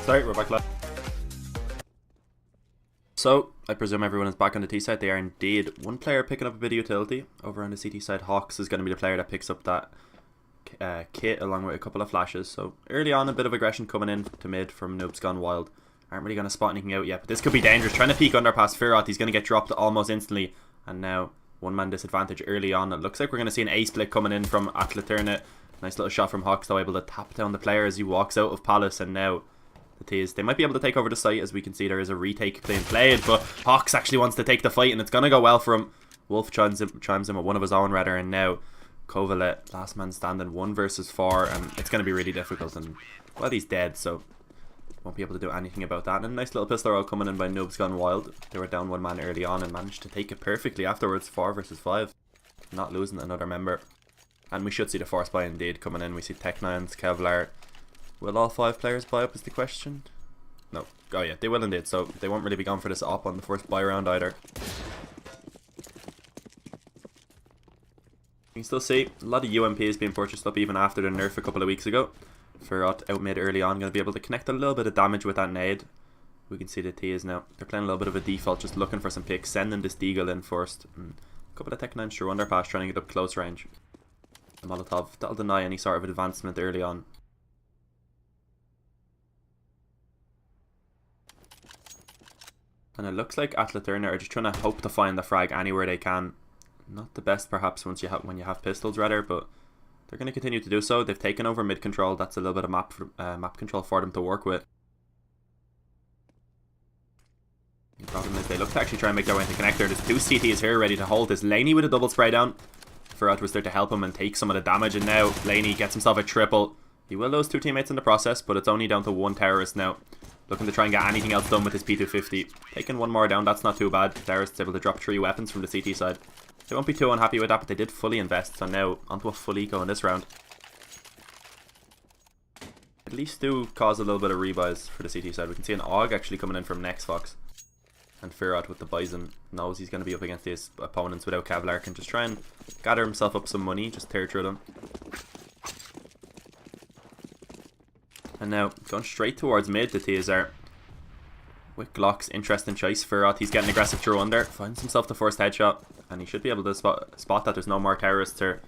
Sorry, we're back live. So, I presume everyone is back on the T side. They are indeed. One player picking up a bit of utility. Over on the CT side, Hawks is going to be the player that picks up that kit along with a couple of flashes. So, early on, a bit of aggression coming in to mid from Noobs Gone Wild. Aren't really going to spot anything out yet, but this could be dangerous. Trying to peek underpass Firot. He's going to get dropped almost instantly. And now, one-man disadvantage early on. It looks like we're going to see an A-split coming in from Atleterna. Nice little shot from Hawks, though, able to tap down the player as he walks out of Palace. And now, the T's, they might be able to take over the site. As we can see, there is a retake being played, but Hawks actually wants to take the fight, and it's going to go well for him. Wolf chimes in with one of his own, rather, and now Kovalet, last man standing, 1 versus 4, and it's going to be really difficult. And well, he's dead, so won't be able to do anything about that. And a nice little pistol roll coming in by Noobs Gone Wild. They were down 1 man early on and managed to take it perfectly afterwards. 4 versus 5, not losing another member. And we should see the force buy indeed coming in. We see Tech9s, Kevlar. Will all 5 players buy up is the question? No. Oh yeah, they will indeed. So they won't really be going for this op on the first buy round either. You can still see a lot of UMPs being purchased up even after the nerf a couple of weeks ago. Firot out mid early on, going to be able to connect a little bit of damage with that nade. We can see the T is now. They're playing a little bit of a default, just looking for some picks, sending this Deagle in first. And a couple of Tech9s sure underpass, trying to get up close range. The Molotov, that'll deny any sort of advancement early on. And it looks like Atleterna are just trying to hope to find the frag anywhere they can. Not the best perhaps when you have pistols rather, but they're going to continue to do so. They've taken over mid control. That's a little bit of map control for them to work with. The problem is they look to actually try and make their way into connector. There's 2 CTs here ready to hold this. Laney with a double spray down. Firot was there to help him and take some of the damage, and now Laney gets himself a triple. He will lose 2 teammates in the process, but it's only down to 1 terrorist now. Looking to try and get anything else done with his P250. Taking 1 more down, that's not too bad. Terrorist's able to drop 3 weapons from the CT side. They won't be too unhappy with that, but they did fully invest, so now onto a full eco in this round. At least do cause a little bit of rebuys for the CT side. We can see an AUG actually coming in from Next Fox. And Firot with the Bison knows he's going to be up against his opponents without Kevlar. Can just try and gather himself up some money, just tear through them. And now, going straight towards mid, the T's are. With Glock's interesting choice. Firot, he's getting aggressive through under. Finds himself the first headshot. And he should be able to spot that there's no more terrorists here.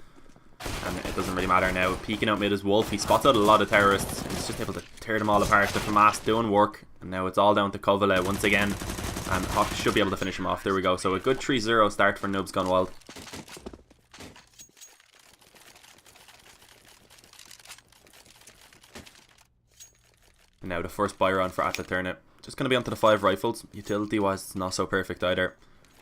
And it doesn't really matter now. Peeking out mid is Wolf. He spots out a lot of terrorists. And he's just able to tear them all apart. The FAMAS doing work. And now it's all down to Kovalet once again. And Hawk should be able to finish him off. There we go. So a good 3-0 start for Noobs Gone Wild. And now the first buy round for Atleterna. Just going to be onto the 5 rifles. Utility wise, it's not so perfect either.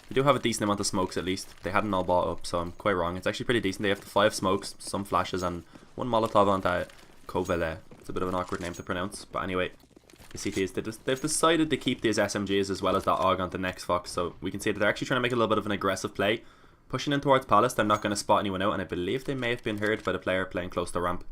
They do have a decent amount of smokes at least. They hadn't all bought up, so I'm quite wrong. It's actually pretty decent. They have the 5 smokes, some flashes, and 1 Molotov on that Kovalet. It's a bit of an awkward name to pronounce, but anyway. The CTs, they've decided to keep these SMGs as well as that AUG onto Next Fox, so we can see that they're actually trying to make a little bit of an aggressive play. Pushing in towards Palace, they're not going to spot anyone out, and I believe they may have been heard by the player playing close to ramp.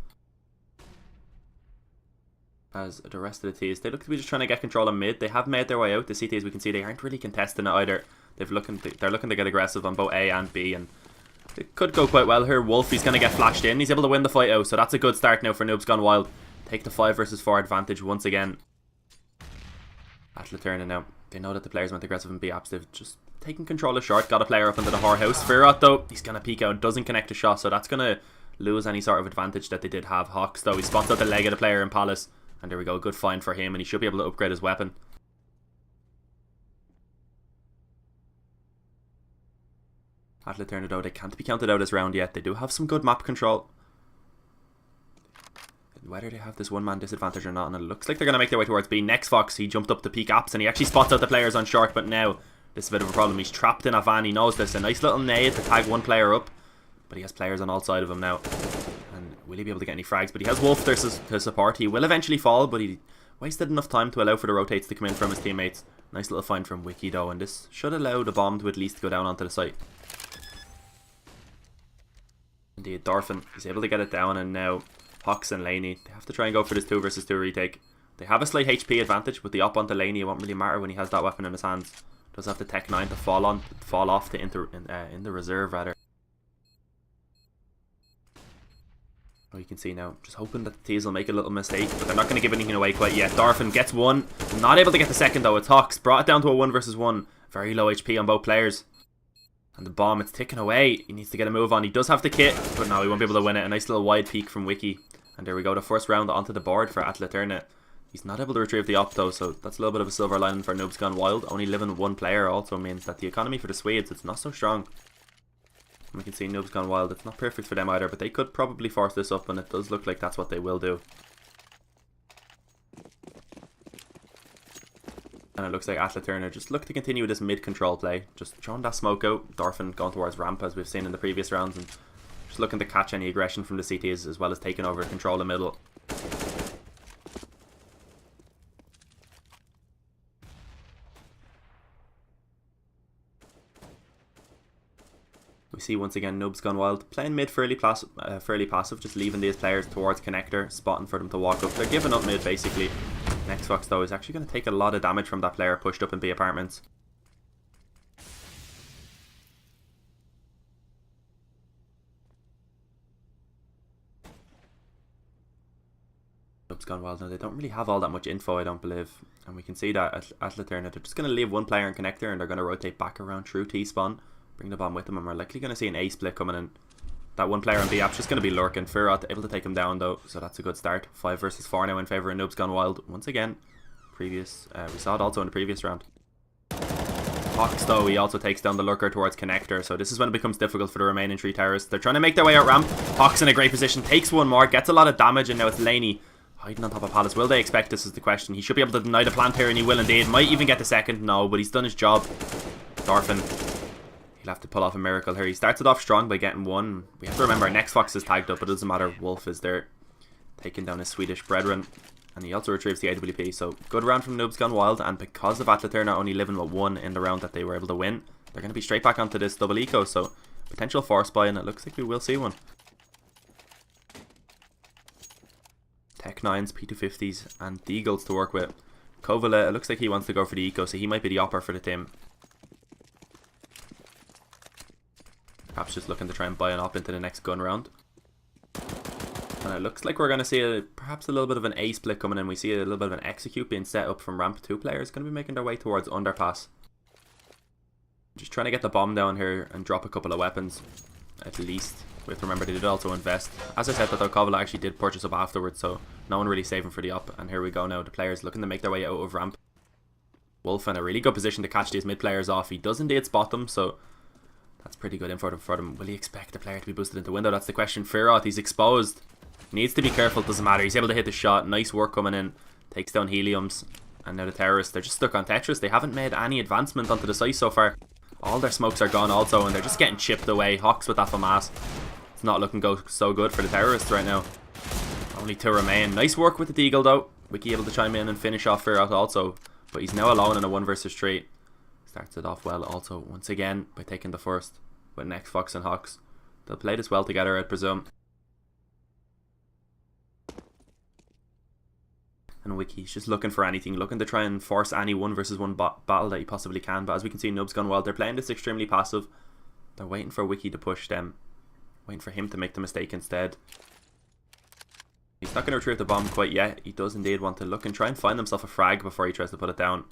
As the rest of the T's, they look to be just trying to get control of mid. They have made their way out. The CTs, we can see they aren't really contesting it either. They're looking to get aggressive on both A and B, and it could go quite well here. Wolf, he's going to get flashed in. He's able to win the fight out, so that's a good start now for Noobs Gone Wild. Take the 5 versus 4 advantage once again. Atleterna now. They know that the players went aggressive in B apps. They've just taken control of short. Got a player up into the whorehouse. Firot though, he's going to peek out. Doesn't connect a shot, so that's going to lose any sort of advantage that they did have. Hawks though, he spots out the leg of the player in Palace. And there we go, good find for him, and he should be able to upgrade his weapon. Atleterna though, they can't be counted out this round yet. They do have some good map control. Whether they have this 1-man disadvantage or not, and it looks like they're going to make their way towards B. Next Fox, he jumped up to peak apps, and he actually spots out the players on short, but now this is a bit of a problem. He's trapped in a van, he knows this. A nice little nade to tag 1 player up, but he has players on all sides of him now. And will he be able to get any frags? But he has Wolf there to support. He will eventually fall, but he wasted enough time to allow for the rotates to come in from his teammates. Nice little find from Wiki though, and this should allow the bomb to at least go down onto the site. Indeed, Dorfin, he's able to get it down, and now Hawks and Laney, they have to try and go for this 2 versus 2 retake. They have a slight HP advantage, but the op onto Laney, it won't really matter when he has that weapon in his hands. Does have the Tech9 to fall off in the reserve rather. Oh, you can see now, just hoping that the T's will make a little mistake, but they're not going to give anything away quite yet. Darfin gets one, not able to get the second though. It's Hawks, brought it down to a 1 versus 1. Very low HP on both players. And the bomb, it's ticking away. He needs to get a move on. He does have the kit, but no, he won't be able to win it. A nice little wide peek from Wiki. And there we go, the first round onto the board for Atleterna. He's not able to retrieve the op though, so that's a little bit of a silver lining for Noobs Gone Wild. Only living 1 player also means that the economy for the Swedes, it's not so strong. And we can see Noobs Gone Wild, it's not perfect for them either, but they could probably force this up, and it does look like that's what they will do. And it looks like Atleterna just look to continue this mid-control play. Just throwing that smoke out. Darfin going towards ramp as we've seen in the previous rounds, and just looking to catch any aggression from the CTs as well as taking over control in middle. We see once again Noobs Gone Wild playing mid fairly passive, just leaving these players towards connector, spotting for them to walk up. They're giving up mid basically. Next Fox though is actually going to take a lot of damage from that player pushed up in B apartments. Noobs Gone Wild now, they don't really have all that much info, I don't believe. And we can see that at Atleterna, they're just going to leave 1 player in connector and they're going to rotate back around through T-spawn. Bring the bomb with them, and we're likely going to see an A split coming in. That 1 player on B app's just going to be lurking. Firot able to take him down though, so that's a good start. 5 versus 4 now in favour of Noobs Gone Wild. Once again, we saw it also in the previous round. Hawks though, he also takes down the lurker towards connector, so this is when it becomes difficult for the remaining 3 terrorists. They're trying to make their way out ramp. Hawks in a great position, takes 1 more, gets a lot of damage, and now it's Laney hiding on top of Palace. Will they expect this is the question. He should be able to deny the plant here, and he will indeed. Might even get the second. No, but he's done his job. Darfin, he'll have to pull off a miracle here. He starts it off strong by getting 1. We have to remember next Fox is tagged up, but it doesn't matter. Wolf is there taking down his Swedish brethren, and he also retrieves the AWP. So good round from Noobs Gone Wild, and because of Atleterna only living with 1 in the round that they were able to win, they're going to be straight back onto this double eco, so potential force buy, and it looks like we will see one. Tech 9s, P250s and Deagles to work with. Kovala, it looks like he wants to go for the eco, so he might be the opper for the team. Perhaps just looking to try and buy an op into the next gun round. And it looks like we're going to see perhaps a little bit of an A split coming in. We see a little bit of an execute being set up from ramp. 2 players going to be making their way towards underpass. Just trying to get the bomb down here and drop a couple of weapons at least. We have to remember they did also invest. As I said, that Kovala actually did purchase up afterwards, so no one really saving for the op. And here we go now, the players looking to make their way out of ramp. Wolf in a really good position to catch these mid players off. He does indeed spot them, so that's pretty good info for them. Will he expect the player to be boosted into window? That's the question. Firot, he's exposed. Needs to be careful, doesn't matter. He's able to hit the shot. Nice work coming in. Takes down Heliums. And now the terrorists, they're just stuck on Tetris. They haven't made any advancement onto the site so far. All their smokes are gone also, and they're just getting chipped away. Hawks with that FAMAS. It's not looking so good for the terrorists right now. Only 2 remain. Nice work with the Deagle though. Wiki able to chime in and finish off Firot also. But he's now alone in a 1 versus 3. Starts it off well also once again by taking the first with next Fox and Hawks. They'll play this well together, I'd presume. And Wiki's just looking for anything, looking to try and force any 1 versus 1 battle that he possibly can. But as we can see, Noobs Gone Wild, they're playing this extremely passive. They're waiting for Wiki to push them, waiting for him to make the mistake instead. He's not going to retrieve the bomb quite yet. He does indeed want to look and try and find himself a frag before he tries to put it down.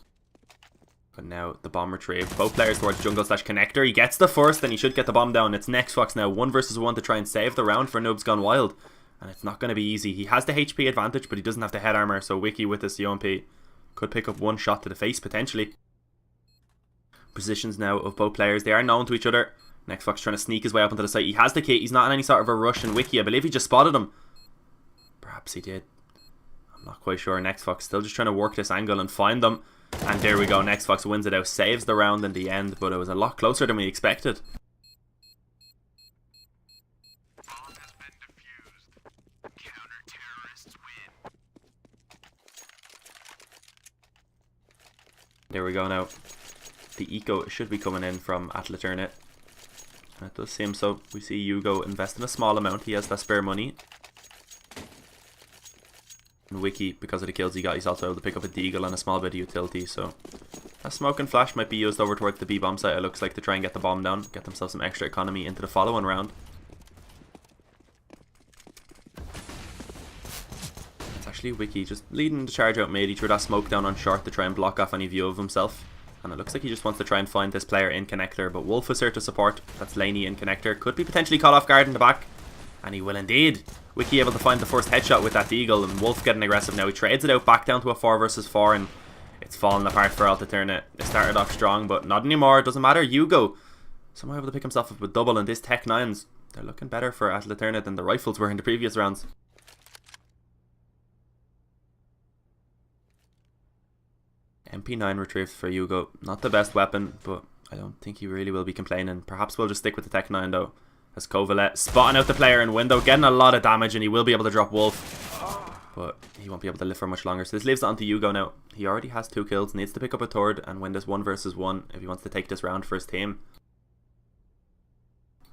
But now the bomb retrieved. Both players towards jungle / connector. He gets the first and he should get the bomb down. It's next Fox now, 1 versus 1 to try and save the round for Noobs Gone Wild. And it's not going to be easy. He has the HP advantage, but he doesn't have the head armor. So Wiki with this UMP could pick up 1 shot to the face potentially. Positions now of both players. They are known to each other. Next Fox trying to sneak his way up onto the site. He has the kit. He's not in any sort of a rush. And Wiki, I believe he just spotted him. Perhaps he did. I'm not quite sure. Next Fox still just trying to work this angle and find them. And there we go. Next Fox wins it out. Saves the round in the end. But it was a lot closer than we expected. There we go now. The eco should be coming in from Atleterna. And it does seem so. We see Hugo investing a small amount. He has that spare money. And Wiki, because of the kills he got, he's also able to pick up a Deagle and a small bit of utility. So a smoke and flash might be used over towards the B bomb site, it looks like, to try and get the bomb down. Get themselves some extra economy into the following round. actually Wiki just leading the charge out mid. He threw that smoke down on short to try and block off any view of himself. And it looks like he just wants to try and find this player in connector. But Wolf is here to support. That's Laney in connector. Could be potentially caught off guard in the back. And he will indeed. Wiki able to find the first headshot with that deagle. And Wolf getting aggressive now. He trades it out back down to a 4 versus 4. And it's falling apart for Atleterna. It started off strong, but not anymore. It doesn't matter. Hugo somehow able to pick himself up with double. And this Tech 9s, they're looking better for Atleterna than the rifles were in the previous rounds. MP9 retrieved for Hugo. Not the best weapon, but I don't think he really will be complaining. Perhaps we'll just stick with the Tech 9 though. As Kovalet spotting out the player in window, getting a lot of damage, and he will be able to drop Wolf. But he won't be able to live for much longer. So this leaves it onto Hugo now. He already has 2 kills, needs to pick up a third and win this 1 versus 1 if he wants to take this round for his team.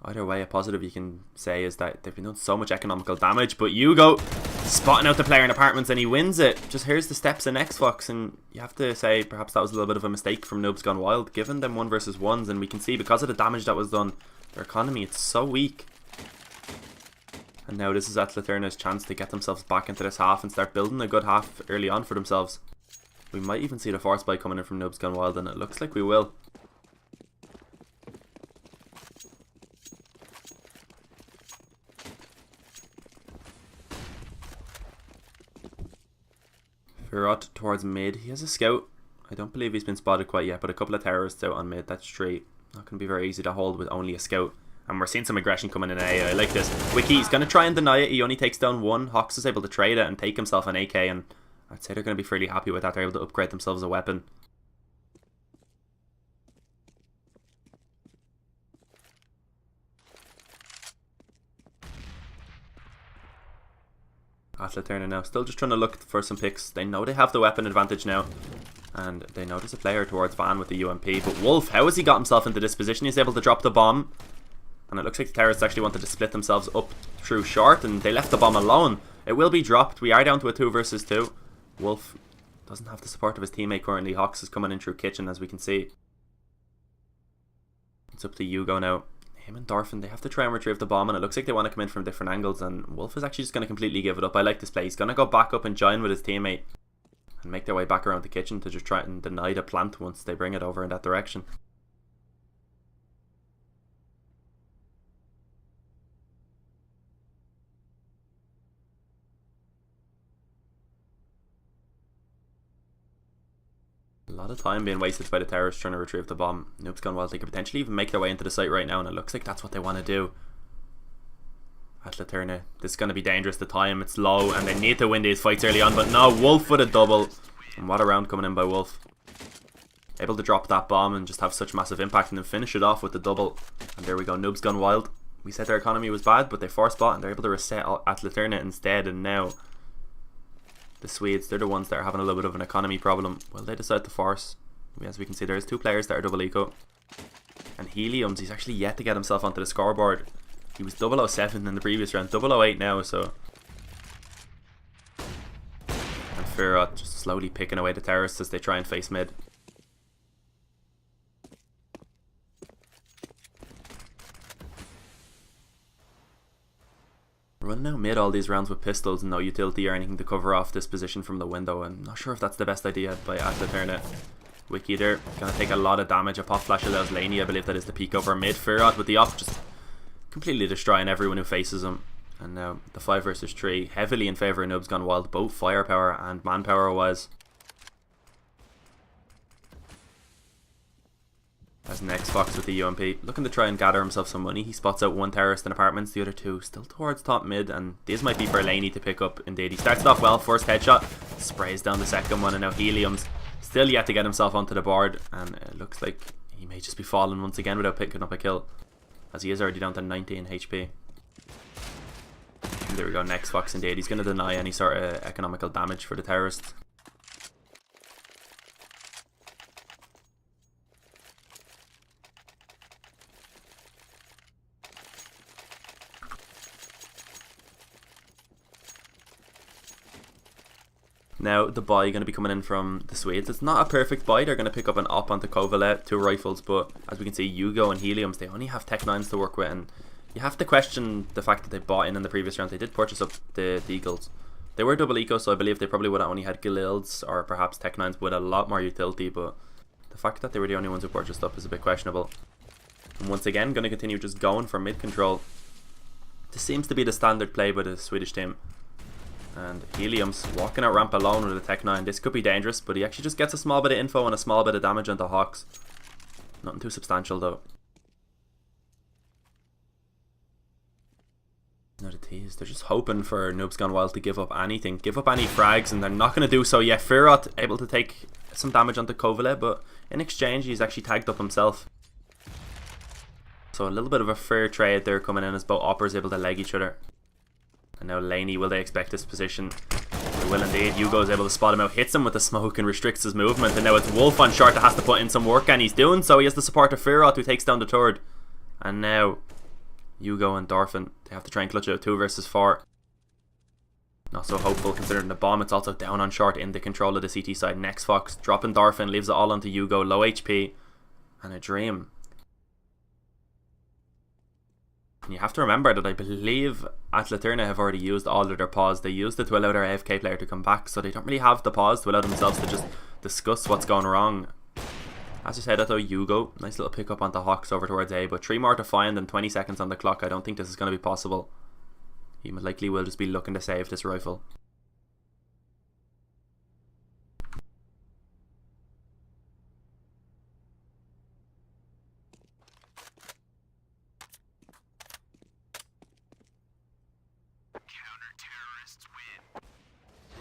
Either way, a positive you can say is that they've been doing so much economical damage, but Hugo spotting out the player in apartments and he wins it. Just here's the steps in Xbox, and you have to say perhaps that was a little bit of a mistake from Noobs Gone Wild, giving them 1 versus 1s, and we can see because of the damage that was done, their economy, it's so weak. And now this is Atleterna's chance to get themselves back into this half and start building a good half early on for themselves. We might even see the force buy coming in from Noobs Gone Wild, and it looks like we will. Firot towards mid. He has a scout. I don't believe he's been spotted quite yet, but a couple of terrorists out on mid. That's 3. Not going to be very easy to hold with only a scout. And we're seeing some aggression coming in A. I like this. Wiki, he's going to try and deny it. He only takes down 1. Hawks is able to trade it and take himself an AK, and I'd say they're going to be fairly happy with that. They're able to upgrade themselves a weapon. Atleterna now still just trying to look for some picks. They know they have the weapon advantage now, and they know there's a player towards Van with the UMP. But Wolf, how has he got himself into this position? He's able to drop the bomb, and it looks like the terrorists actually wanted to split themselves up through short, and they left the bomb alone. It will be dropped. We are down to a 2 versus 2. Wolf doesn't have the support of his teammate currently. Hawks is coming in through kitchen, as we can see. It's up to Hugo now. Him and Dorfin, they have to try and retrieve the bomb, and it looks like they want to come in from different angles, and Wolf is actually just going to completely give it up. I like this play. He's going to go back up and join with his teammate and make their way back around the kitchen to just try and deny the plant once they bring it over in that direction. A lot of time being wasted by the terrorists trying to retrieve the bomb. Noobs Gone Wild, they could potentially even make their way into the site right now, and it looks like that's what they want to do. Atleterna, this is going to be dangerous. The time, it's low, and they need to win these fights early on, but no, Wolf with a double. And what a round coming in by Wolf. Able to drop that bomb and just have such massive impact, and then finish it off with the double. And there we go, Noobs Gone Wild. We said their economy was bad, but they force bot, and they're able to reset Atleterna instead, and now the Swedes, they're the ones that are having a little bit of an economy problem. Well, they decide to force. As we can see, there's 2 players that are double eco. And Heliums, he's actually yet to get himself onto the scoreboard. He was 007 in the previous round, 008 now, so. And Firot just slowly picking away the terrorists as they try and face mid. Running out mid all these rounds with pistols and no utility or anything to cover off this position from the window. I'm not sure if that's the best idea by Atleterna. Wiki there, gonna take a lot of damage. A pop flash allows Laney, I believe that is the peek over mid. Firot with the op, just completely destroying everyone who faces him. And now the 5 versus 3, heavily in favour of Noobs Gone Wild, both firepower and manpower wise. As next Fox with the UMP, looking to try and gather himself some money. He spots out 1 terrorist in apartments, the other 2 still towards top mid, and these might be for Laney to pick up. Indeed, he starts off well, first headshot, sprays down the second one, and now Helium's still yet to get himself onto the board, and it looks like he may just be falling once again without picking up a kill, as he is already down to 19 HP. And there we go, next Fox indeed. He's going to deny any sort of economical damage for the terrorists. Now the buy going to be coming in from the Swedes. It's not a perfect buy. They're going to pick up an op onto Kovalet, 2 rifles, but as we can see, Hugo and Heliums, they only have Tech 9s to work with, and you have to question the fact that they bought in the previous round. They did purchase up the Eagles, They were double eco, so I believe they probably would have only had Galilds or perhaps Tech-9s with a lot more utility, but the fact that they were the only ones who purchased up is a bit questionable. And once again, going to continue just going for mid control. This seems to be the standard play by the Swedish team. And Helium's walking out ramp alone with a Tech-9. This could be dangerous, but he actually just gets a small bit of info and a small bit of damage onto Hawks. Nothing too substantial though. Now the tease, they're just hoping for Noobs Gone Wild to give up anything, give up any frags, and they're not going to do so yet. Firot able to take some damage onto Kovale, but in exchange he's actually tagged up himself. So a little bit of a fair trade there coming in as both oppers able to leg each other. And now Laney, will they expect this position? They will indeed. Hugo's able to spot him out, hits him with the smoke and restricts his movement. And now it's Wolf on short that has to put in some work, and he's doing so. He has the support of Firot who takes down the turret. And now Hugo and Dorfin, they have to try and clutch out 2 versus 4. Not so hopeful considering the bomb. It's also down on short in the control of the CT side. Next Fox dropping Dorfin, leaves it all onto Hugo, low HP, and a dream. And you have to remember that I believe Atleterna have already used all of their pause. They used it to allow their AFK player to come back, so they don't really have the pause to allow themselves to just discuss what's going wrong. As I said that though, Hugo, nice little pick up onto Hawks over towards A, but 3 more to find and 20 seconds on the clock. I don't think this is going to be possible. He likely will just be looking to save this rifle.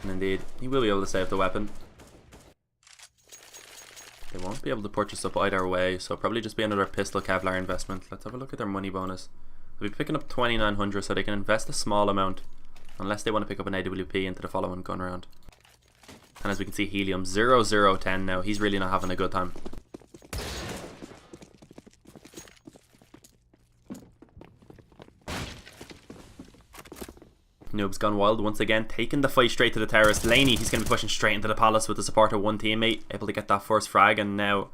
And indeed, he will be able to save the weapon. They won't be able to purchase up either way, so probably just be another pistol Kevlar investment. Let's have a look at their money bonus. They'll be picking up 2,900, so they can invest a small amount, unless they want to pick up an AWP into the following gun round. And as we can see, Helium 0-0-10 now. He's really not having a good time. Noobs Gone Wild once again, taking the fight straight to the terrace. Laney, he's going to be pushing straight into the palace with the support of one teammate, able to get that first frag, and now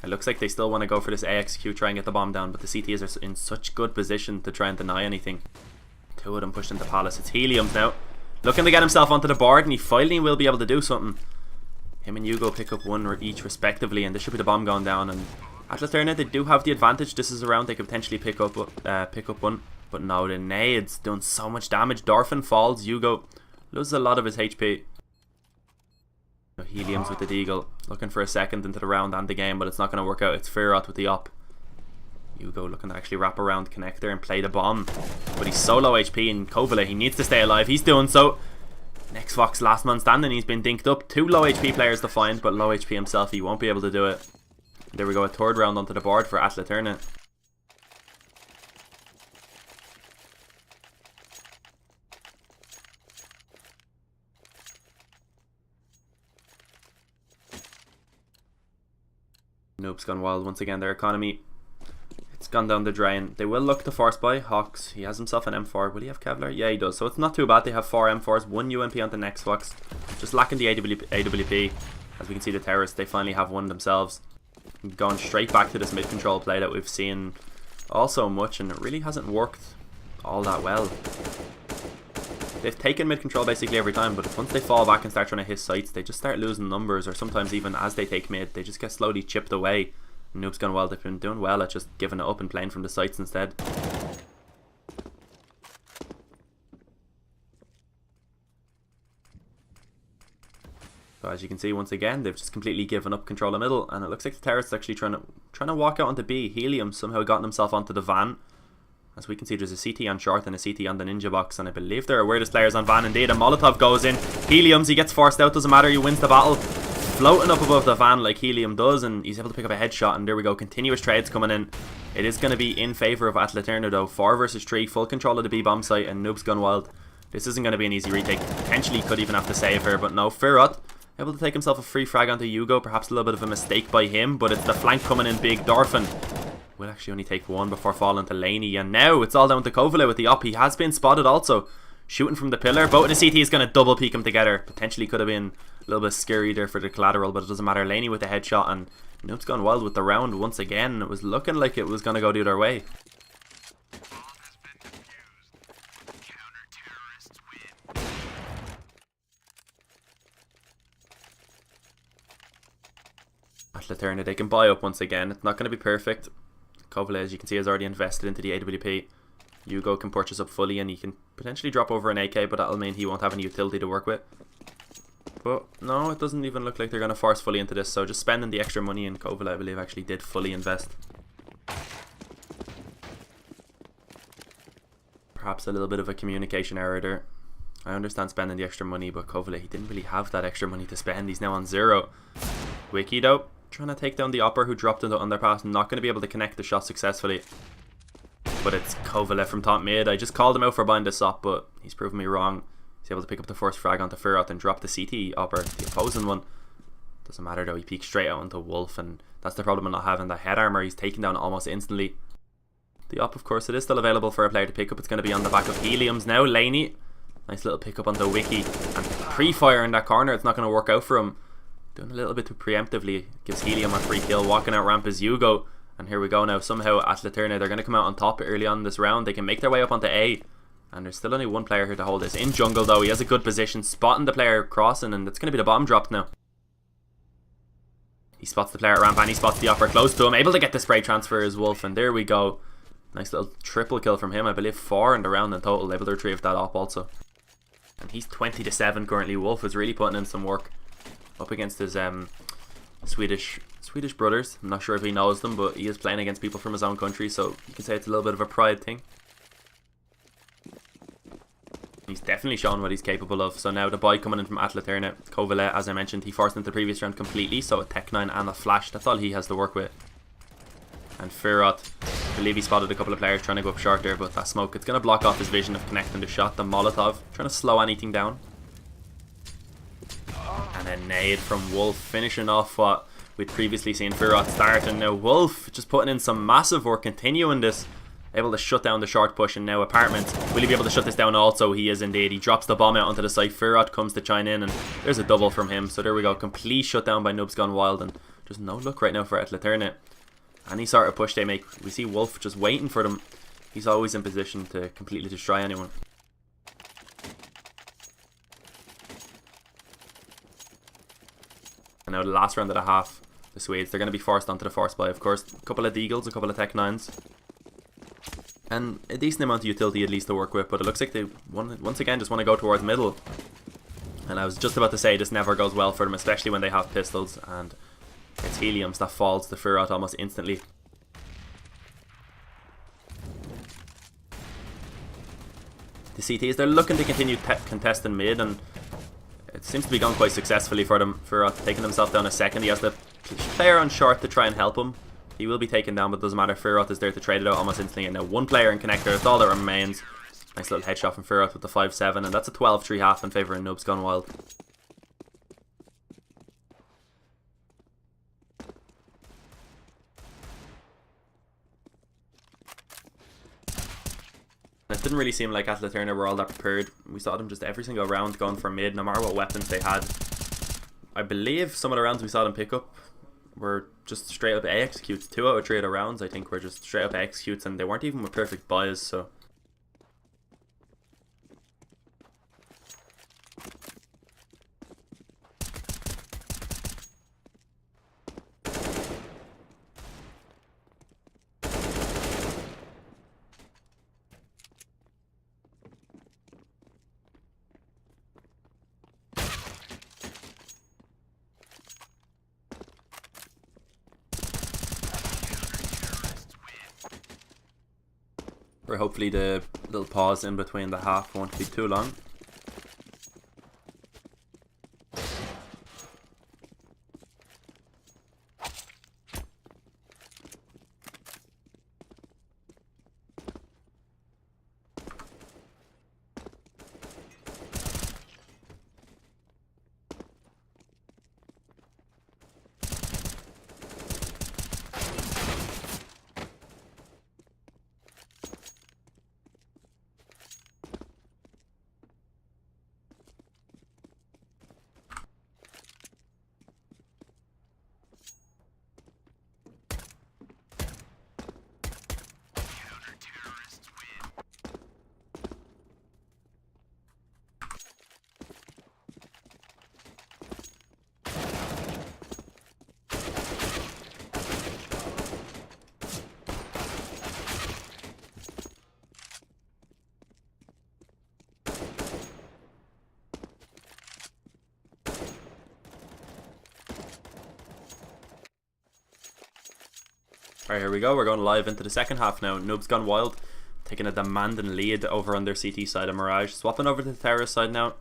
it looks like they still want to go for this AXQ, try and get the bomb down, but the CTs are in such good position to try and deny anything. 2 of them pushed into palace. It's Helium's now, looking to get himself onto the board, and he finally will be able to do something. Him and Hugo pick up 1 each respectively, and this should be the bomb going down. And Atleterna, they do have the advantage. This is a round they could potentially pick up one. But no, the nades doing so much damage. Dorfin falls. Hugo loses a lot of his HP. Helium's with the deagle, looking for a second into the round and the game, but it's not going to work out. It's Firot with the op. Hugo looking to actually wrap around connector and play the bomb, but he's so low HP, and Kovale, he needs to stay alive. He's doing so. Next Fox, last man standing. He's been dinked up. 2 low HP players to find, but low HP himself. He won't be able to do it. There we go, a 3rd round onto the board for Atleterna. Noobs Gone Wild once again. Their economy, it's gone down the drain. They will look to force buy. Hawks, he has himself an M4. Will he have Kevlar? Yeah, he does. So it's not too bad. They have 4 M4s, 1 UMP on the next Fox. Just lacking the AWP. As we can see, the terrorists, they finally have one themselves. Gone straight back to this mid control play that we've seen all so much, and it really hasn't worked all that well. They've taken mid control basically every time, but once they fall back and start trying to hit sites, they just start losing numbers, or sometimes even as they take mid, they just get slowly chipped away. Noobs Gone Wild, they've been doing well at just giving it up and playing from the sites instead. So as you can see, once again, they've just completely given up control of middle, and it looks like the terrorists actually trying to walk out onto B. Helium somehow gotten himself onto the van. As we can see, there's a CT on short and a CT on the ninja box, and I believe they're aware this player's on van indeed. A Molotov goes in. Helium's, he gets forced out, doesn't matter, he wins the battle. Floating up above the van like Helium does, and he's able to pick up a headshot, and there we go, continuous trades coming in. It is going to be in favour of Atleterna though. 4 versus 3, full control of the B bomb site, and Noobs Gone Wild. This isn't going to be an easy retake. Potentially could even have to save her, but no, Firot able to take himself a free frag onto Hugo. Perhaps a little bit of a mistake by him, but it's the flank coming in big. Dorfin will actually only take 1 before falling to Laney, and now it's all down to Kovale with the op. He has been spotted also, shooting from the pillar. Both in the CT is going to double peek him together. Potentially could have been a little bit scary there for the collateral, but it doesn't matter. Laney with the headshot, and Noobs Gone Wild with the round once again. It was looking like it was going to go the other way. Atleterna, they can buy up once again. It's not going to be perfect. Kovale, as you can see, has already invested into the AWP. Hugo can purchase up fully and he can potentially drop over an AK, but that'll mean he won't have any utility to work with. But no, it doesn't even look like they're going to force fully into this, so just spending the extra money, and Kovale, I believe, actually did fully invest. Perhaps a little bit of a communication error there. I understand spending the extra money, but Kovale, he didn't really have that extra money to spend. He's now on 0. Wiki though, trying to take down the Opper who dropped into underpass, not going to be able to connect the shot successfully. But it's Kovale from top mid. I just called him out for buying this op, but he's proven me wrong. He's able to pick up the first frag onto Firot and drop the CT Opper, the opposing one. Doesn't matter though, he peeks straight out onto Wolf, and that's the problem of not having the head armor. He's taken down almost instantly. The op, of course, it is still available for a player to pick up. It's going to be on the back of Helium's now. Laney, nice little pick up onto Wiki, and pre-fire in that corner. It's not going to work out for him. Doing a little bit too preemptively. Gives Helium a free kill. Walking out ramp is Hugo. And here we go now. Somehow Atleterna, they're going to come out on top early on in this round. They can make their way up onto A. And there's still only one player here to hold this. In jungle though, he has a good position, spotting the player crossing, and it's going to be the bomb dropped now. He spots the player at ramp and he spots the Opper close to him. Able to get the spray transfer as Wolf, and there we go. Nice little triple kill from him. I believe 4 in the round in total. Able to retrieve that op also. And he's 20-7 currently. Wolf is really putting in some work up against his Swedish brothers. I'm not sure if he knows them, but he is playing against people from his own country, so you can say it's a little bit of a pride thing. He's definitely shown what he's capable of. So now the boy coming in from Atleterna, Kovale, as I mentioned, he forced into the previous round completely, so a Tech 9 and a flash, that's all he has to work with. And Firot, I believe he spotted a couple of players trying to go up short there, but that smoke, it's going to block off his vision of connecting the shot. The Molotov, trying to slow anything down. And a nade from Wolf, finishing off what we'd previously seen Firot start, and now Wolf just putting in some massive work, continuing this, able to shut down the short push. And now Apartment, will he be able to shut this down also? He is indeed. He drops the bomb out onto the site. Firot comes to chime in, and there's a double from him. So there we go, complete shutdown by Noobs Gone Wild, and just no luck right now for Atleterna. Any sort of push they make, we see Wolf just waiting for them. He's always in position to completely destroy anyone. And now the last round of the half, the Swedes, they're going to be forced onto the force buy, of course. A couple of Deagles, a couple of Tech 9s. And a decent amount of utility at least to work with, but it looks like they once again just want to go towards middle. And I was just about to say, this never goes well for them, especially when they have pistols, and it's Heliums that falls to Firot almost instantly. The CTs, they're looking to continue contesting mid, and it seems to be going quite successfully for them. Firot taking himself down a second. He has the player on short to try and help him. He will be taken down, but it doesn't matter. Firot is there to trade it out almost instantly, and now one player in connector, that's all that remains. Nice little headshot from Firot with the 5-7, and that's a 12-3 half in favour of Noobs Gone Wild. It didn't really seem like Atleterna were all that prepared. We saw them just every single round going for mid, no matter what weapons they had. I believe some of the rounds we saw them pick up were just straight up A executes. 2 out of 3 of the rounds I think were just straight up A executes, and they weren't even with perfect buys, so where hopefully the little pause in between the half won't be too long. Alright, here we go. We're going live into the second half now. Noobs Gone Wild taking a demanding lead over on their CT side of Mirage. Swapping over to the terrorist side now.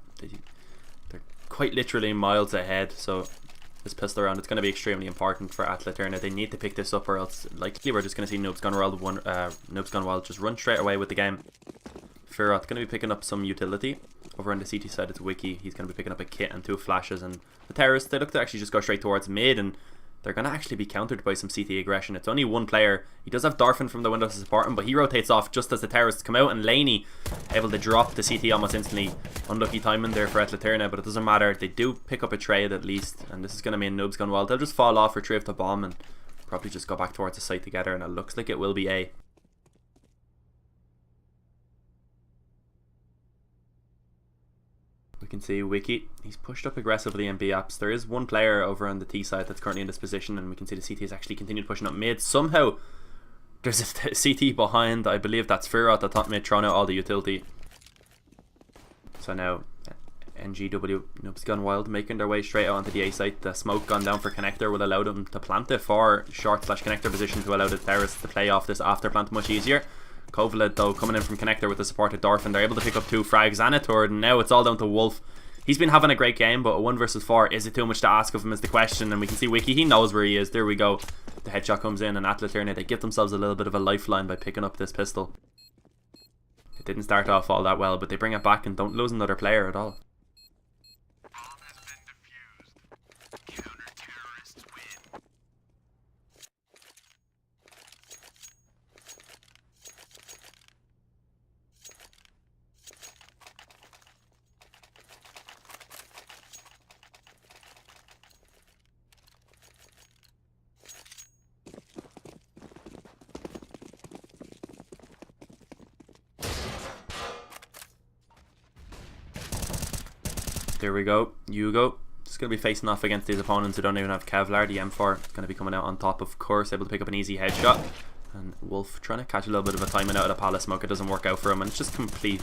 They're quite literally miles ahead, so this pistol round, it's going to be extremely important for Atleterna. They need to pick this up, or else likely we're just going to see Noobs Gone Wild just run straight away with the game. Firot going to be picking up some utility. Over on the CT side, it's Wiki. He's going to be picking up a kit and 2 flashes. And the terrorists, they look to actually just go straight towards mid, and they're going to actually be countered by some CT aggression. It's only one player. He does have Darfin from the window to support him, but he rotates off just as the terrorists come out, and Laney able to drop the CT almost instantly. Unlucky timing there for Atleterna, but it doesn't matter. They do pick up a trade at least, and this is going to mean Noobs Gone Wild. They'll just fall off, retrieve the bomb, and probably just go back towards the site together, and it looks like it will be A. We can see Wiki, he's pushed up aggressively in B apps. There is one player over on the T side that's currently in this position, and we can see the CT has actually continued pushing up mid. Somehow there's a CT behind. I believe that's Firot at the top mid, throwing out all the utility. So now NGW, Noobs Gone Wild, making their way straight out onto the A site. The smoke gone down for connector will allow them to plant it for short / connector position to allow the terrorists to play off this after plant much easier. Kovalev though coming in from connector with the support of Dorfin. They're able to pick up 2 frags and a turret, and now it's all down to Wolf. He's been having a great game, but a 1 versus 4, is it too much to ask of him is the question. And we can see Wiki, he knows where he is. There we go. The headshot comes in, and Atleterna, they give themselves a little bit of a lifeline by picking up this pistol. It didn't start off all that well, but they bring it back and don't lose another player at all. There we go. Hugo just going to be facing off against these opponents who don't even have Kevlar. The M4 is going to be coming out on top, of course, able to pick up an easy headshot. And Wolf trying to catch a little bit of a timing out of the palace smoke. It doesn't work out for him, and it's just complete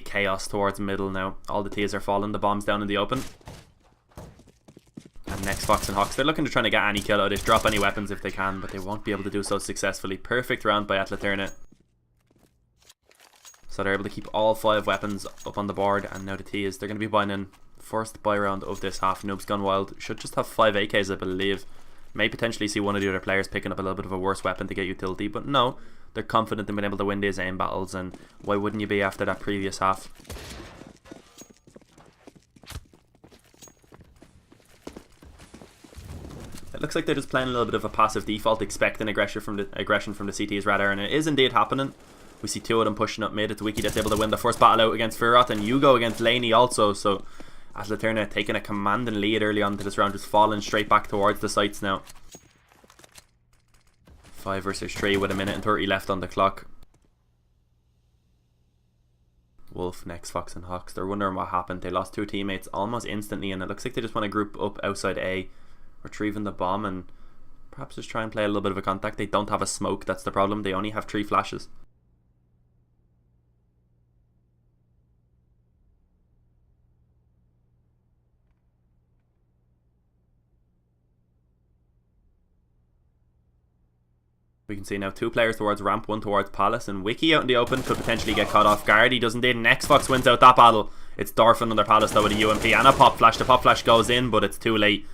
chaos towards middle now. All the T's are falling, the bomb's down in the open. And next Fox and Hawks, they're looking to try to get any kill out of this, drop any weapons if they can, but they won't be able to do so successfully. Perfect round by Atleterna. So they're able to keep all 5 weapons up on the board, and now the T is they're going to be buying in first buy round of this half. Noobs Gone Wild should just have 5 AKs, I believe. May potentially see one of the other players picking up a little bit of a worse weapon to get utility, but no, they're confident in being able to win these aim battles, and why wouldn't you be after that previous half? It looks like they're just playing a little bit of a passive default, expecting aggression from the CTs rather, and it is indeed happening. We see 2 of them pushing up mid. It's Wiki that's able to win the first battle out against Firot, and Hugo against Laney also. So Atleterna taking a commanding lead early on to this round, just falling straight back towards the sites now. 5 versus 3 with 1:30 left on the clock. Wolf next, Fox and Hawks. They're wondering what happened. They lost 2 teammates almost instantly, and it looks like they just want to group up outside A, retrieving the bomb, and perhaps just try and play a little bit of a contact. They don't have a smoke, that's the problem. They only have 3 flashes. We can see now 2 players towards ramp, 1 towards palace, and Wiki out in the open could potentially get caught off guard. He does indeed, and Xbox wins out that battle. It's Dorfin on their palace though with a UMP and a pop flash. The pop flash goes in, but it's too late.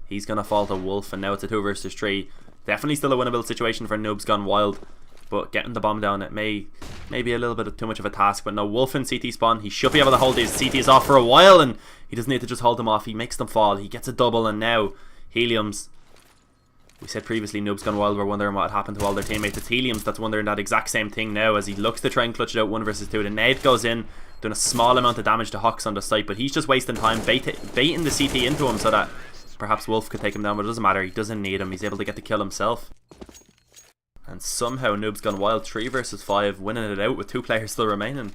He's going to fall to Wolf, and now it's a 2 versus 3. Definitely still a winnable situation for Noobs Gone Wild, but getting the bomb down, it may be a little bit too much of a task. But no, Wolf in CT spawn, he should be able to hold these CTs off for a while, and he doesn't need to just hold them off. He makes them fall, he gets a double, and now Helium's, we said previously Noobs Gone Wild were wondering what had happened to all their teammates. It's Helium's that's wondering that exact same thing now as he looks to try and clutch it out 1 versus 2. The nade goes in, doing a small amount of damage to Hawks on the site, but he's just wasting time baiting the CT into him so that perhaps Wolf could take him down, but it doesn't matter. He doesn't need him. He's able to get the kill himself. And somehow Noobs Gone Wild 3 versus 5, winning it out with 2 players still remaining.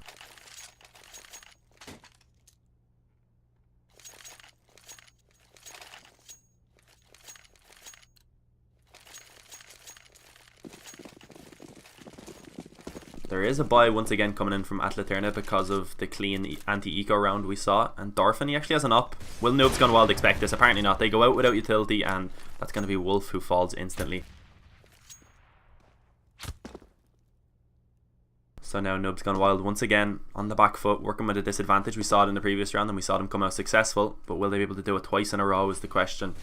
There is a buy once again coming in from Atleterna because of the clean anti-eco round we saw, and Dorfin, he actually has an up. Will Noobs Gone Wild expect this? Apparently not. They go out without utility, and that's going to be Wolf who falls instantly. So now Noobs Gone Wild once again on the back foot, working with a disadvantage. We saw it in the previous round and we saw them come out successful, but will they be able to do it twice in a row is the question.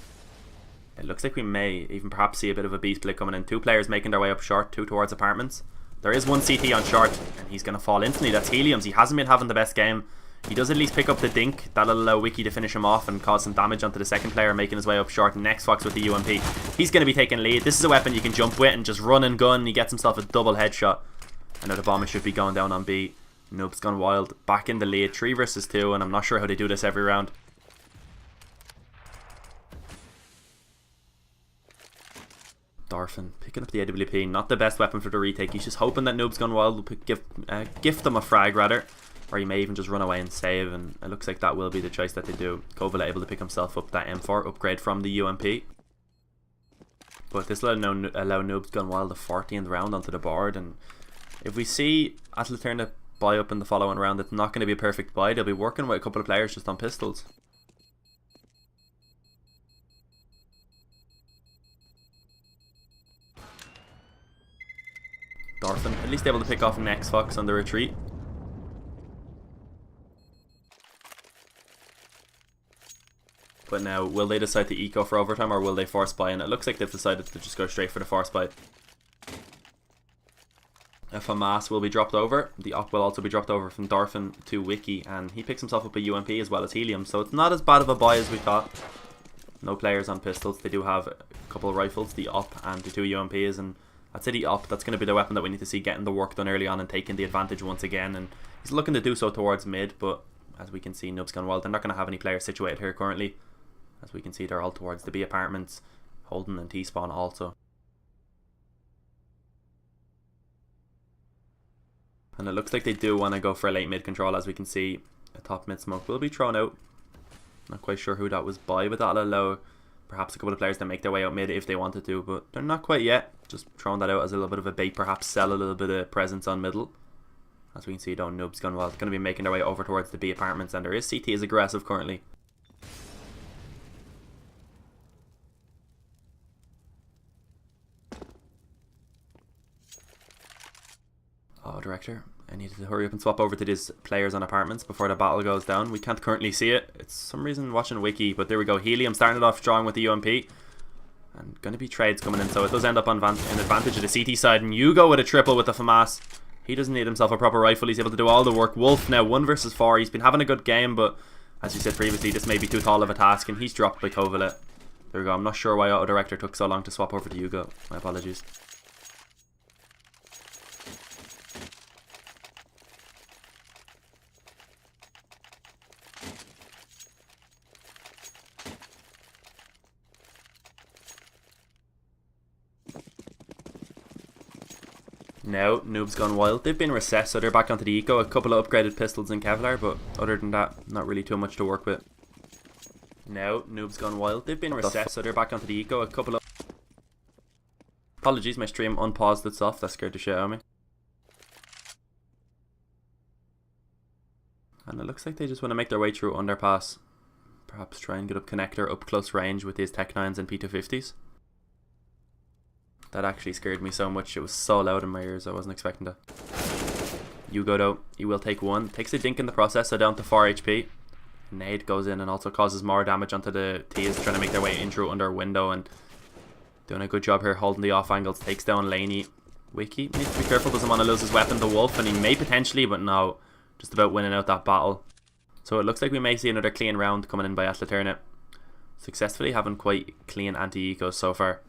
It looks like we may even perhaps see a bit of a B split coming in. 2 players making their way up short, 2 towards apartments. There is 1 CT on short and he's going to fall instantly. That's Helium's. He hasn't been having the best game. He does at least pick up the dink. That'll allow Wiki to finish him off and cause some damage onto the second player making his way up short. Next Fox with the UMP. He's going to be taking lead. This is a weapon you can jump with and just run and gun. He gets himself a double headshot. I know the bomber should be going down on B. Noobs Gone Wild back in the lead. 3 versus 2 and I'm not sure how they do this every round. Darfin picking up the AWP. Not the best weapon for the retake. He's just hoping that Noobs Gone Wild will gift them a frag rather. Or he may even just run away and save, and it looks like that will be the choice that they do. Kovala able to pick himself up that M4 upgrade from the UMP. But this will allow Noobs Gone Wild the 14th round onto the board, and if we see Atleterna buy up in the following round, it's not going to be a perfect buy. They'll be working with a couple of players just on pistols. Darfin at least able to pick off next Fox on the retreat. But now, will they decide to eco for overtime or will they force buy? And it looks like they've decided to just go straight for the force buy. A FAMAS will be dropped over. The op will also be dropped over from Darfin to Wiki. And he picks himself up a UMP as well as Helium. So it's not as bad of a buy as we thought. No players on pistols. They do have a couple of rifles, the op and the 2 UMPs. And I'd say the op, that's going to be the weapon that we need to see getting the work done early on and taking the advantage once again. And he's looking to do so towards mid. But as we can see, Noobs Gone Wild, they're not going to have any players situated here currently. As we can see, they're all towards the B apartments. Holden and T-Spawn also. And it looks like they do want to go for a late mid control. As we can see, a top mid smoke will be thrown out. Not quite sure who that was by, but that'll allow perhaps a couple of players to make their way out mid if they wanted to. But they're not quite yet. Just throwing that out as a little bit of a bait. Perhaps sell a little bit of presence on middle. As we can see, though, Noobs Gone Wild going to be making their way over towards the B apartments. And there is CT is aggressive currently. Oh, director, I needed to hurry up and swap over to these players on apartments before the battle goes down. We can't currently see it. It's some reason watching Wiki, but there we go. Helium starting it off strong with the UMP. And going to be trades coming in, so it does end up on an advantage of the CT side. And you go with a triple with the FAMAS. He doesn't need himself a proper rifle. He's able to do all the work. Wolf now 1 versus 4. He's been having a good game, but as you said previously, this may be too tall of a task. And he's dropped by Kovala. There we go. I'm not sure why Auto Director took so long to swap over to Hugo. My apologies. Now, Noobs Gone Wild. They've been recessed, so they're back onto the eco. A couple of upgraded pistols and Kevlar, but other than that, not really too much to work with. Now, Noobs Gone Wild. They've been recessed, so they're back onto the eco. A couple of... Apologies, my stream unpaused itself. That scared the shit out of me. And it looks like they just want to make their way through underpass. Perhaps try and get up connector, up close range with these Tech 9s and P250s. That actually scared me so much. It was so loud in my ears. I wasn't expecting that. Hugo though, he will take 1. Takes a dink in the process, so down to 4 HP. Nade goes in and also causes more damage onto the T's, trying to make their way in through under a window and doing a good job here holding the off angles. Takes down Laney. Wiki needs to be careful, doesn't want to lose his weapon, the Wolf, and he may potentially, but no. Just about winning out that battle. So it looks like we may see another clean round coming in by Atleterna. Successfully having quite clean anti-ecos so far.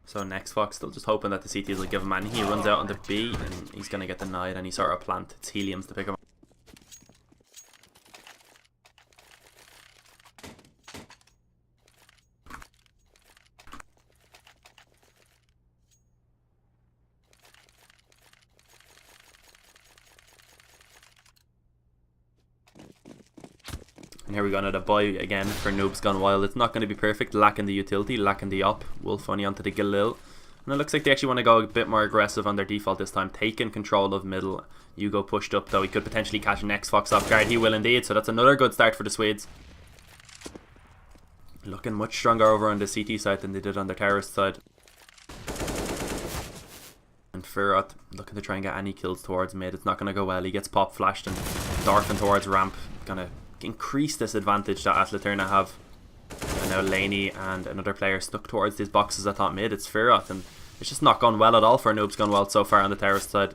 So next Fox still just hoping that the CTs will give him, and he runs out on the B and he's going to get denied and he sort of plant. It's Helium's to pick him up. And here we go, another buy again for Noobs Gone Wild. It's not going to be perfect, lacking the utility, lacking the op. Wolf only onto the Galil. And it looks like they actually want to go a bit more aggressive on their default this time, taking control of middle. Hugo pushed up though, he could potentially catch an X-Fox off guard. He will indeed, so that's another good start for the Swedes. Looking much stronger over on the CT side than they did on their terrorist side. And Furot looking to try and get any kills towards mid. It's not going to go well. He gets pop flashed and Dorfin towards ramp. Going to increase this advantage that Atleterna have. And now Laney and another player stuck towards these boxes at top mid. It's Furot, and it's just not gone well at all for Noobs Gone Wild so far on the terrorist side.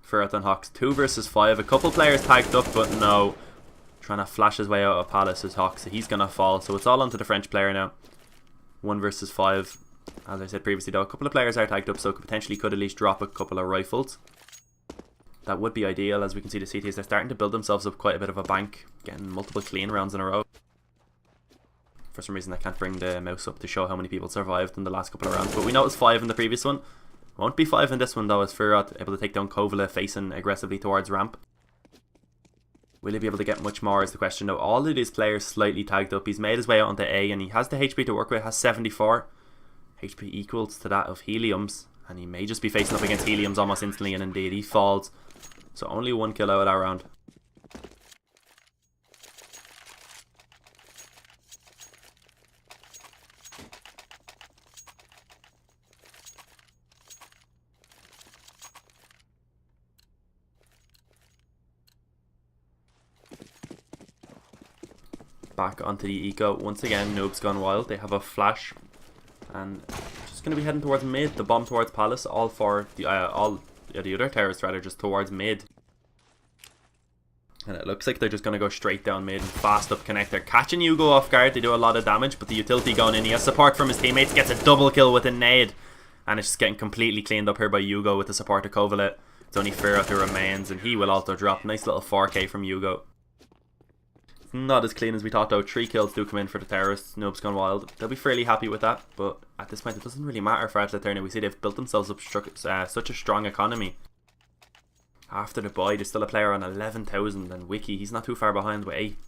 Furot and Hawks 2 versus 5. A couple players tagged up, but no. Trying to flash his way out of Palace is Hawks, so he's going to fall. So it's all onto the French player now. 1 versus 5. As I said previously though, a couple of players are tagged up, so potentially could at least drop a couple of rifles. That would be ideal. As we can see, the CTs, they're starting to build themselves up quite a bit of a bank, getting multiple clean rounds in a row. For some reason I can't bring the mouse up to show how many people survived in the last couple of rounds, but we know it was 5 in the previous one. Won't be 5 in this one though, as Furot able to take down Kovala facing aggressively towards ramp. Will he be able to get much more is the question now. All of these players slightly tagged up. He's made his way out onto A, and he has the HP to work with, has 74. HP equals to that of Helium's, and he may just be facing up against Helium's almost instantly, and indeed he falls. So only 1 kill out of that round. Back onto the eco once again. Noobs Gone Wild. They have a flash, and just going to be heading towards mid. The bomb towards Palace. All for the the other terrorists rather, just towards mid. And it looks like they're just going to go straight down mid and fast up connector, catching Hugo off guard. They do a lot of damage, but the utility going in. He has support from his teammates. Gets a double kill with a nade, and it's just getting completely cleaned up here by Hugo with the support of Kovala. It's only Furot who remains, and he will also drop. Nice little 4k from Hugo. Not as clean as we thought though. 3 kills do come in for the terrorists. Noobs Gone Wild. They'll be fairly happy with that, but at this point it doesn't really matter for Atleterna. We see they've built themselves up such a strong economy. After the buy, there's still a player on 11,000, and Wiki, he's not too far behind with 8.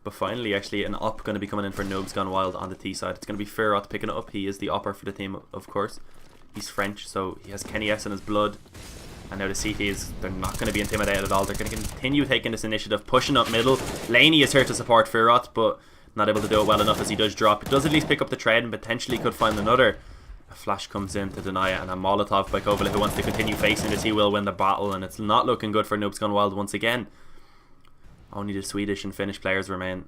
But finally, actually, an op going to be coming in for Noobs Gone Wild on the T side. It's going to be Furot picking it up. He is the opper for the team, of course. He's French, so he has Kenny S in his blood. And now the CTs, they're not going to be intimidated at all. They're going to continue taking this initiative, pushing up middle. Laney is here to support Furot, but not able to do it well enough as he does drop. He does at least pick up the trade and potentially could find another. A flash comes in to deny it, and a Molotov by Kovala, who wants to continue facing this. He will win the battle, and it's not looking good for Noobs Gone Wild once again. Only the Swedish and Finnish players remain.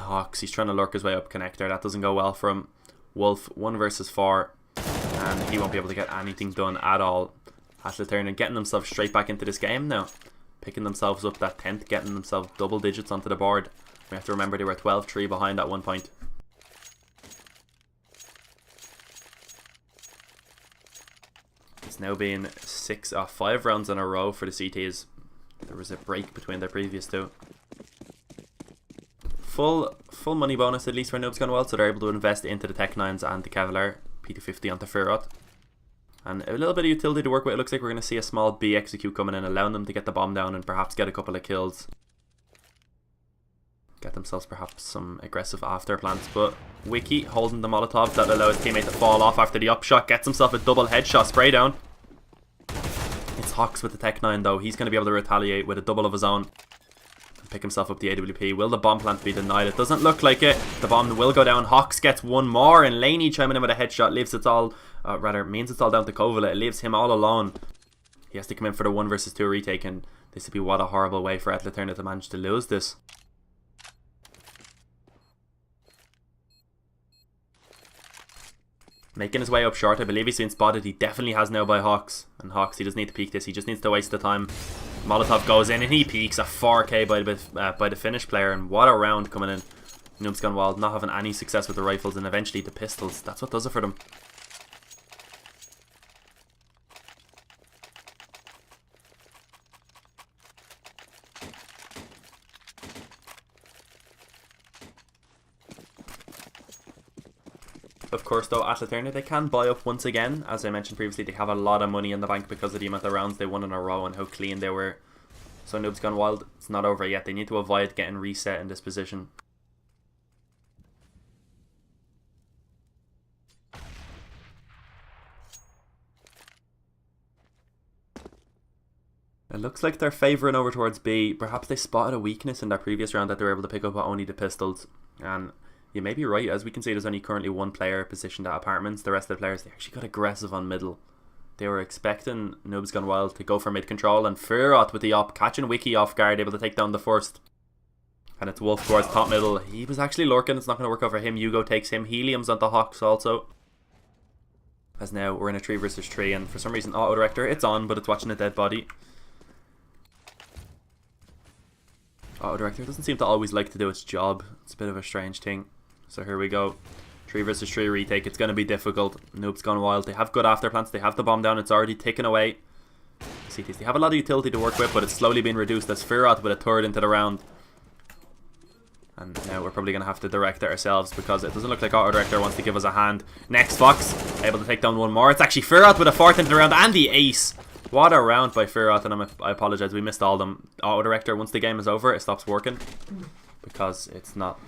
Hawks, he's trying to lurk his way up connector. That doesn't go well for him. Wolf 1 versus 4, and he won't be able to get anything done at all. Atleterna getting themselves straight back into this game now, picking themselves up that 10th, getting themselves double digits onto the board. We have to remember they were 12-3 behind at one point. It's now been 5 rounds in a row for the CTs. There was a break between their previous 2. Full money bonus at least for Noobs Gone Wild, so they're able to invest into the Tech 9s and the Cavalier. P250 onto Furot. And a little bit of utility to work with. It looks like we're going to see a small B execute coming in, allowing them to get the bomb down and perhaps get a couple of kills. Get themselves perhaps some aggressive after plans. But Wiki holding the Molotov that allows his teammate to fall off after the upshot. Gets himself a double headshot spray down. It's Hawks with the Tech 9 though. He's going to be able to retaliate with a double of his own. Pick himself up the AWP. Will the bomb plant be denied? It doesn't look like it. The bomb will go down. Hawks gets 1 more, and Laney chiming in with a headshot leaves it all, means it's all down to Kovala. It leaves him all alone. He has to come in for the 1 versus 2 retake, and this would be what a horrible way for Atleterna to manage to lose this. Making his way up short. I believe he's been spotted. He definitely has now by Hawks. And Hawks, he doesn't need to peek this. He just needs to waste the time. Molotov goes in and he peeks a 4k by the Finnish player. And what a round coming in. Noobs Gone Wild not having any success with the rifles and eventually the pistols. That's what does it for them. Of course, though, Atleterna, they can buy up once again. As I mentioned previously, they have a lot of money in the bank because of the amount of rounds they won in a row and how clean they were. So Noobs Gone Wild, it's not over yet. They need to avoid getting reset in this position. It looks like they're favouring over towards B. Perhaps they spotted a weakness in their previous round that they were able to pick up only the pistols. And you may be right. As we can see, there's only currently one player positioned at apartments. The rest of the players, they actually got aggressive on middle. They were expecting Noobs Gone Wild to go for mid control, and Furat with the op, catching Wiki off guard, able to take down the first. And it's Wolf towards top middle. He was actually lurking. It's not going to work out for him. Hugo takes him. Helium's on the Hawks also. As now we're in a 3 versus 3, and for some reason auto director, it's on, but it's watching a dead body. Auto director doesn't seem to always like to do its job. It's a bit of a strange thing. So here we go. 3 versus 3 retake. It's going to be difficult. Noobs Gone Wild. They have good afterplants. They have the bomb down. It's already ticking away. CTs, they have a lot of utility to work with, but it's slowly being reduced as Furat with a third into the round. And now we're probably going to have to direct it ourselves because it doesn't look like auto director wants to give us a hand. Next Fox, able to take down one more. It's actually Furat with a fourth into the round and the ace. What a round by Furat, and I apologise, we missed all of them. Auto director, once the game is over, it stops working because it's not